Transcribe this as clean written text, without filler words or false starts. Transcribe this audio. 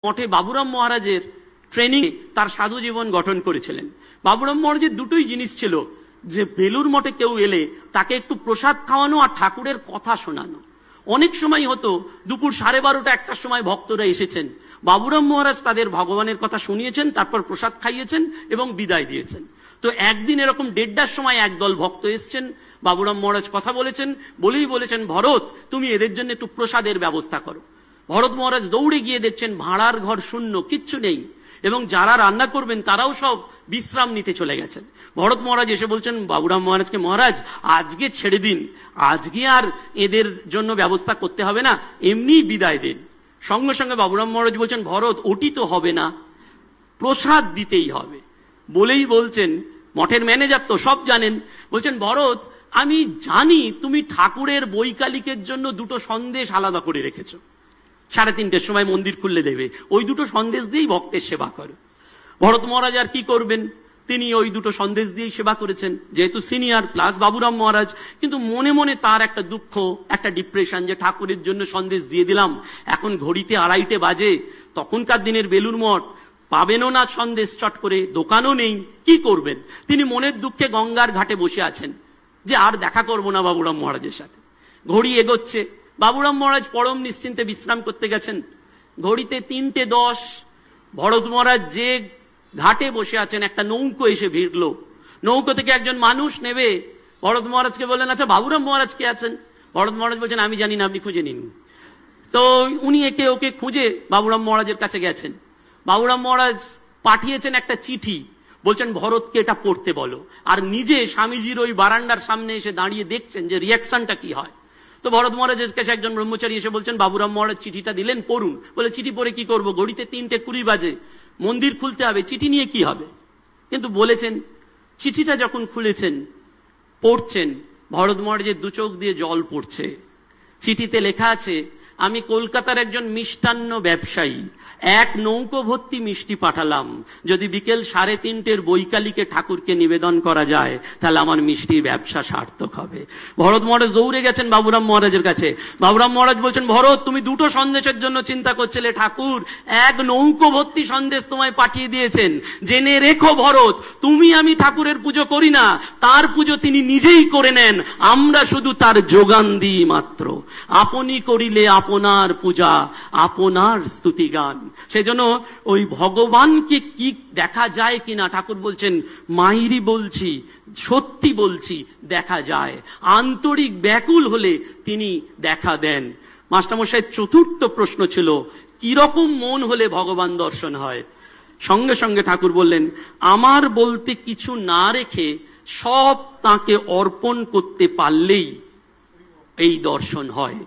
মঠে বাবুরাম মহারাজের ট্রেনিং তার সাধু জীবন গঠন করেছিলেন। বাবুরাম মহারাজের দুটোই জিনিস ছিল, যে বেলুর মঠে কেউ এলে তাকে একটু প্রসাদ খাওয়ানো আর ঠাকুরের কথা শোনানো। অনেক সময় হতো দুপুর 12:30 একটার সময় ভক্তরা এসেছেন, বাবুরাম মহারাজ তাদের ভগবানের কথা শুনিয়েছেন, তারপর প্রসাদ খাইয়েছেন এবং বিদায় দিয়েছেন। তো একদিন এরকম 1:30টার সময় একদল ভক্ত এসছেন, বাবুরাম মহারাজ কথা বলেছেন, বলেছেন ভরত তুমি এদের জন্য একটু প্রসাদের ব্যবস্থা করো। ভরত মহারাজ দৌড়ে গিয়ে দেখছেন ভাড়ার ঘর শূন্য, কিচ্ছু নেই, এবং যারা রান্না করবেন তারাও সব বিশ্রাম নিতে চলে গেছেন। ভরত মহারাজ এসে বলছেন বাবুরাম মহারাজকে, মহারাজ আজকে ছেড়ে দিন, আজকে আর এদের জন্য ব্যবস্থা করতে হবে না, এমনি বিদায় দিন। সঙ্গে সঙ্গে বাবুরাম মহারাজ বলছেন ভরত ওটি তো হবে না, প্রসাদ দিতেই হবে। বলেই বলছেন, মঠের ম্যানেজার তো সব জানেন, বলছেন ভরত আমি জানি তুমি ঠাকুরের বৈকালিকের জন্য দুটো সন্দেশ আলাদা করে রেখেছো, 3:30টার সময় মন্দির খুললে দেবে, ওই দুটো সন্দেশ দিয়েই ভক্তের সেবা করো। ভরত মহারাজ আর কি করবেন, তিনি ওই দুটো সন্দেশ দিয়েই সেবা করেছেন, যেহেতু সিনিয়র প্লাস বাবুরাম মহারাজ। কিন্তু মনে মনে তার একটা দুঃখ, একটা ডিপ্রেশন, যে ঠাকুরের জন্য সন্দেশ দিয়ে দিলাম, এখন ঘড়িতে 2:30 বাজে, তখনকার দিনের বেলুর মঠ পাবেনও না সন্দেশ চট করে, দোকানও নেই, কি করবেন? তিনি মনের দুঃখে গঙ্গার ঘাটে বসে আছেন, যে আর দেখা করবো না বাবুরাম মহারাজের সাথে। ঘড়ি এগোচ্ছে, বাবুরাম মহারাজ পরম নিশ্চিন্তে বিশ্রাম করতে গেছেন। ঘড়িতে 3:10, ভরত মহারাজ যে ঘাটে বসে আছেন, একটা নৌকো এসে ভিড়লো। নৌকো থেকে একজন মানুষ নেবে, ভরত মহারাজকে বললেন আচ্ছা বাবুরাম মহারাজ কে আছেন? ভরত মহারাজ বলছেন আমি জানি না, আপনি খুঁজে নিন। তো উনি একে ওকে খুঁজে বাবুরাম মহারাজের কাছে গেছেন। বাবুরাম মহারাজ পাঠিয়েছেন একটা চিঠি, বলছেন ভরতকে এটা পড়তে বলো, আর নিজে স্বামীজির ওই বারান্দার সামনে এসে দাঁড়িয়ে দেখছেন যে রিয়াকশনটা কি হয়। তো ভরত মহারাজের কাছে একজন ব্রহ্মচারী এসে বলছেন বাবুরাম মহারাজ চিঠিটা দিলেন, পড়ুন। বলে চিঠি পড়ে কি করব, ঘড়িতে 3:20 বাজে, মন্দির খুলতে হবে, চিঠি নিয়ে কি হবে? কিন্তু বলেছেন, চিঠিটা যখন খুলেছেন পড়ছেন, ভরত মহারাজের 2 চোখ দিয়ে জল পড়ছে। চিঠিতে লেখা আছে, আমি কলকাতার একজন মিষ্টান্ন ব্যবসায়ী, 1 নৌকো ভর্তি মিষ্টি পাঠালাম, যদি বিকেল 3:30 বৈকালিকে ঠাকুরকে নিবেদন করা যায় তাহলে আমার মিষ্টির ব্যবসা সার্থক হবে। ভরত মহারাজ দৌড়ে গেছেন বাবুরাম মহারাজের কাছে। বাবুরাম মহারাজ বলছেন ভরত তুমি 2টো সন্দেশের জন্য চিন্তা করছিলে, ঠাকুর 1 নৌকো ভর্তি সন্দেশ তোমায় পাঠিয়ে দিয়েছেন। জেনে রেখো ভরত, তুমি আমি ঠাকুরের পুজো করি না, তার পুজো তিনি নিজেই করে নেন, আমরা শুধু তার যোগান দিই মাত্র। আপনি করিলে আপনার পূজা, আপনার স্তুতি গান। সেজন্য ওই ভগবানকে কি দেখা যায় কিনা, ঠাকুর বলছেন মাইরি বলছি, সত্যি বলছি, দেখা যায়। আন্তরিক ব্যাকুল হলে তিনি দেখা দেন। মাস্টারমশাইয়ের 4র্থ প্রশ্ন ছিল, কিরকম মন হলে ভগবান দর্শন হয়? সঙ্গে সঙ্গে ঠাকুর বললেন, আমার বলতে কিছু না রেখে সব তাকে অর্পণ করতে পারলেই এই দর্শন হয়।